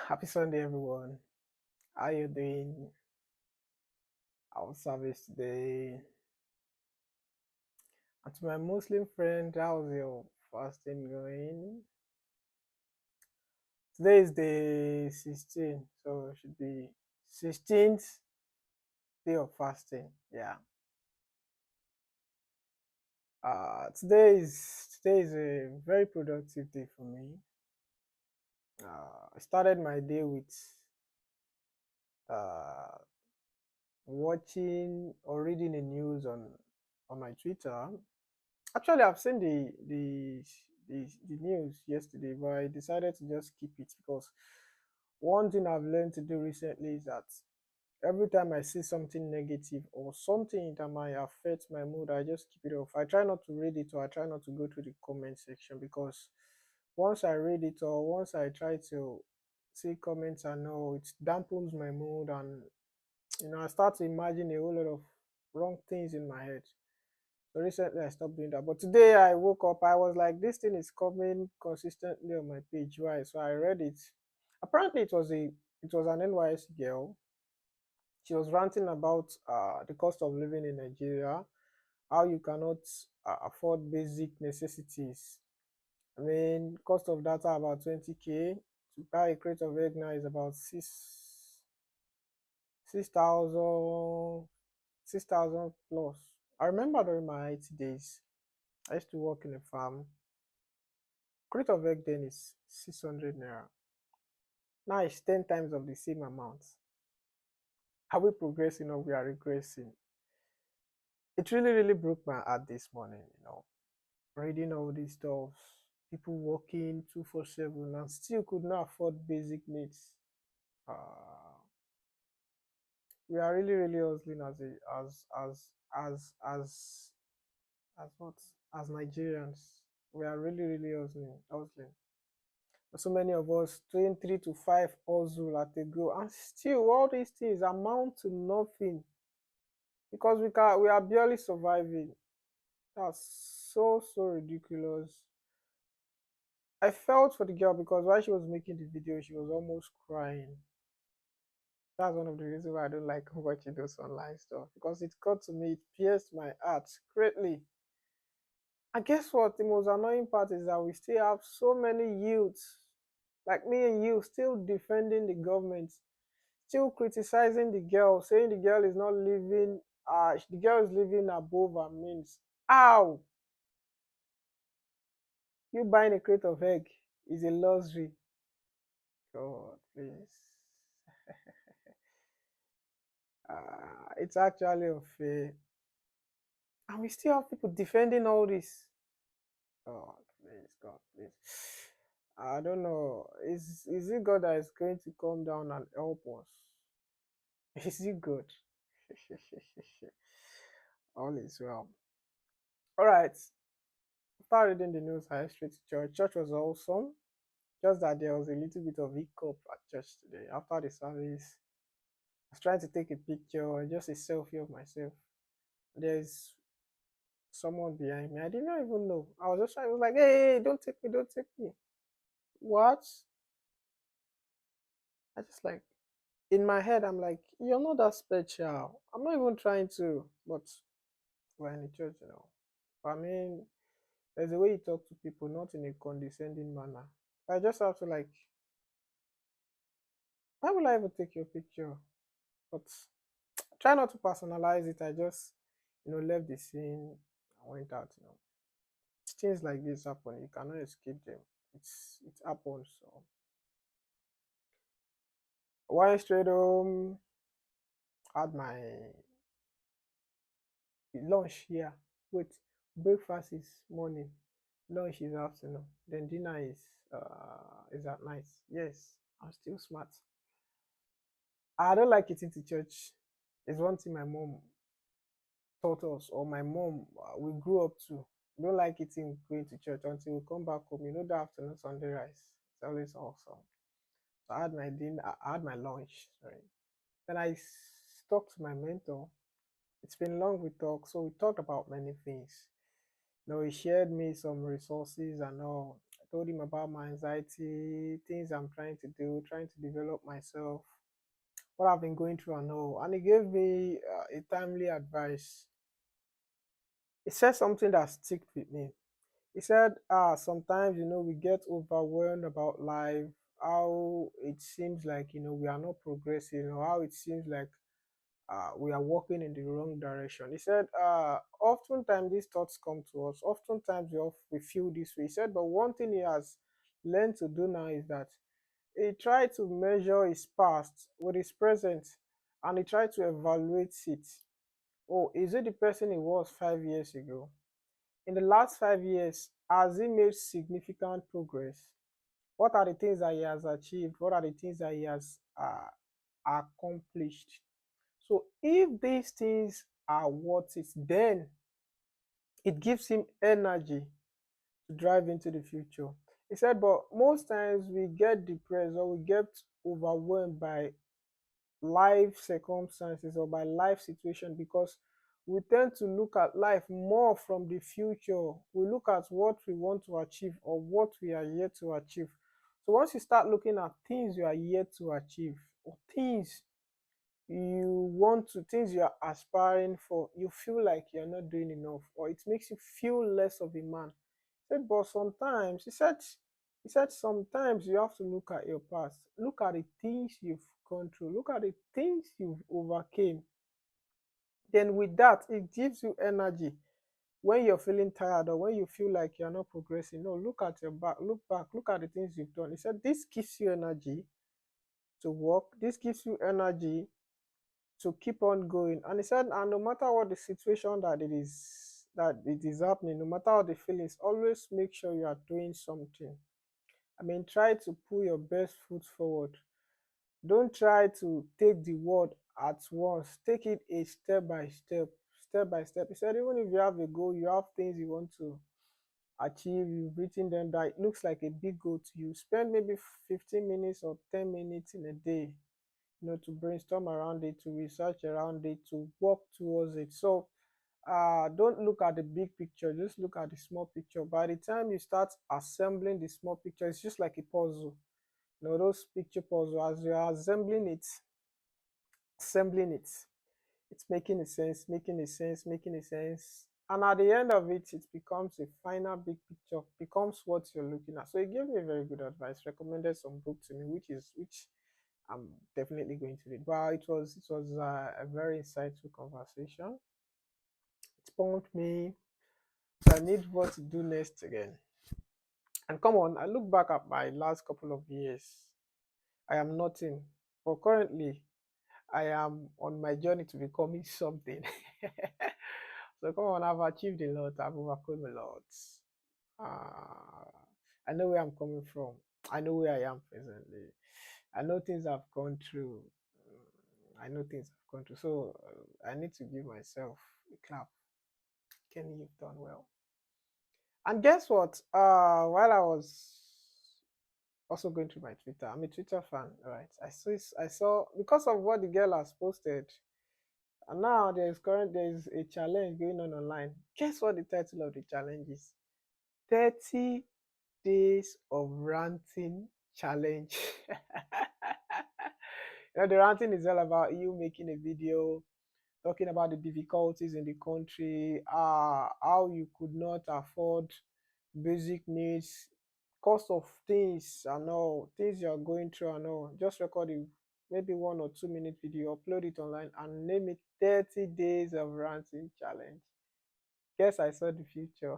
Happy Sunday, everyone. How you doing? Our service today. And to my Muslim friend, how's your fasting going? Today is the 16th, so it should be 16th day of fasting. Yeah. Today is a very productive day for me. I started my day with uh, watching or reading the news on my Twitter. Actually, I've seen the news yesterday, but I decided to just keep it because one thing I've learned to do recently is that every time I see something negative or something that might affect my mood, I just keep it off. I try not to read it, or I try not to go to the comment section, because once I read it or once I try to see comments, I know it dampens my mood, and I start to imagine a whole lot of wrong things in my head. So recently I stopped doing that. But today I woke up, I was like, this thing is coming consistently on my page. Why? So I read it. Apparently it was an NYS girl. She was ranting about the cost of living in Nigeria, how you cannot afford basic necessities. I mean, cost of data about 20K. To buy a crate of egg now is about 6,000 plus. I remember during my IT days, I used to work in a farm. Crate of egg then is 600 naira. Now it's 10 times of the same amount. Are we progressing or we are regressing? It really, really broke my heart this morning. Reading all these stuff, people working 247 and still could not afford basic needs. Uh, we are really, really hustling as what? As Nigerians. We are really, really hustling. So many of us doing 3 to 5 hustle at a go, and still all these things amount to nothing because we are barely surviving. That's so ridiculous. I felt for the girl because while she was making the video, she was almost crying. That's one of the reasons why I don't like watching those online stuff, because it got to me, it pierced my heart greatly. And guess what? The most annoying part is that we still have so many youths like me and you still defending the government, still criticizing the girl, saying the girl is not living, the girl is living above her means. How? You buying a crate of egg is a luxury. God, please. It's actually unfair. And we still have people defending all this. God, please, God, please. I don't know. Is it God that is going to come down and help us? Is it good? All is well. All right. After reading the news, I went straight to church. Church was awesome. Just that there was a little bit of hiccup at church today. After the service, I was trying to take a picture, just a selfie of myself. There's someone behind me. I did not even know. I was just trying. I was like, hey, don't take me, don't take me. What? I just like in my head, I'm like, you're not that special. I'm not even trying to, but we're in the church. I mean, there's a way you talk to people, not in a condescending manner. I just have to like, why will I ever take your picture? But try not to personalize it. I just, left the scene and went out. Things like this happen. You cannot escape them. It happens. So went straight home, had my lunch here. Wait, breakfast is morning, lunch is afternoon, then dinner is at night. Yes, I'm still smart. I don't like eating to church. It's one thing my mom taught us, or my mom we grew up to. We don't like eating going to church until we come back home. That afternoon Sunday rice. It's always awesome. So I had my dinner, I had my lunch. Sorry. Then I talked to my mentor. It's been long we talked, so we talked about many things. He shared me some resources and all. told him about my anxiety, things I'm trying to do, trying to develop myself, what I've been going through and all. And he gave me a timely advice. He said something that stuck with me. He said, sometimes, we get overwhelmed about life, how it seems like, we are not progressing, or how it seems like we are walking in the wrong direction. He said, oftentimes these thoughts come to us. Oftentimes we feel this way. He said, but one thing he has learned to do now is that he tried to measure his past with his present, and he tried to evaluate it. Oh, is it the person he was 5 years ago? In the last 5 years, has he made significant progress? What are the things that he has achieved? What are the things that he has accomplished? So if these things are what it, then it gives him energy to drive into the future. He said, but most times we get depressed or we get overwhelmed by life circumstances or by life situation because we tend to look at life more from the future. We look at what we want to achieve or what we are yet to achieve. So once you start looking at things you are yet to achieve or things you want to, things you are aspiring for, you feel like you're not doing enough or it makes you feel less of a man. He said, but sometimes he said sometimes you have to look at your past, look at the things you've gone through, look at the things you've overcame. Then with that, it gives you energy when you're feeling tired or when you feel like you're not progressing. No, look at your back, look back, look at the things you've done. He said this gives you energy to work, this gives you energy to keep on going. And he said, and no matter what the situation that it is happening, no matter what the feelings, always make sure you are doing something. I mean, try to put your best foot forward. Don't try to take the word at once. Take it a step by step, step by step. He said, even if you have a goal, you have things you want to achieve, you've written them that it looks like a big goal to you. Spend maybe 15 minutes or 10 minutes in a day, to brainstorm around it, to research around it, to work towards it. So don't look at the big picture, just look at the small picture. By the time you start assembling the small picture, it's just like a puzzle. Those picture puzzle, as you are assembling it, it's making a sense, making a sense, making a sense. And at the end of it, it becomes a final big picture, becomes what you're looking at. So he gave me very good advice, recommended some book to me, which I'm definitely going to read. Wow, it was a very insightful conversation. It pumped me. So I need what to do next again. And come on, I look back at my last couple of years. I am nothing, but currently I am on my journey to becoming something. So come on, I've achieved a lot. I've overcome a lot. Uh, I know where I'm coming from. I know where I am presently. I know things I've gone through. I know things I've gone through. So I need to give myself a clap. Kenny, you've done well. And guess what? While I was also going through my Twitter, I'm a Twitter fan, right? I saw because of what the girl has posted, and now there's a challenge going on online. Guess what the title of the challenge is? 30 days of ranting challenge. The ranting is all about you making a video talking about the difficulties in the country, how you could not afford basic needs, cost of things and all, things you're going through and all. Just record it, maybe 1 or 2 minute video, upload it online, and name it 30 days of ranting challenge. Guess I saw the future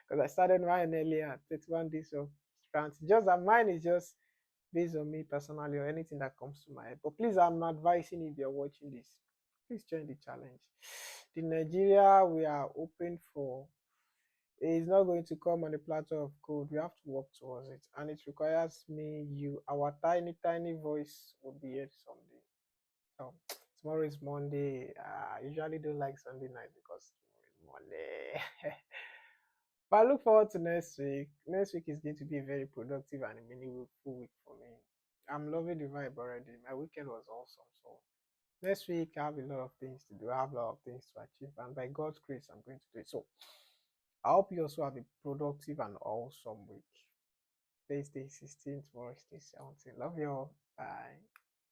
because I started mine earlier, 31 days of ranting. Just that mine is just based on me personally or anything that comes to my head. But please, I'm advising if you're watching this, please join the challenge. The Nigeria we are open for is not going to come on a platter of gold. We have to work towards it, and it requires me, you, our tiny, tiny voice will be heard someday. So tomorrow is Monday. I usually don't like Sunday night because tomorrow is Monday. But I look forward to next week. Next week is going to be a very productive and a meaningful week for me. I'm loving the vibe already. My weekend was awesome. So next week I have a lot of things to do. I have a lot of things to achieve, and by God's grace, I'm going to do it. So I hope you also have a productive and awesome week. Today's day 16, tomorrow is day 17. Love you all. Bye.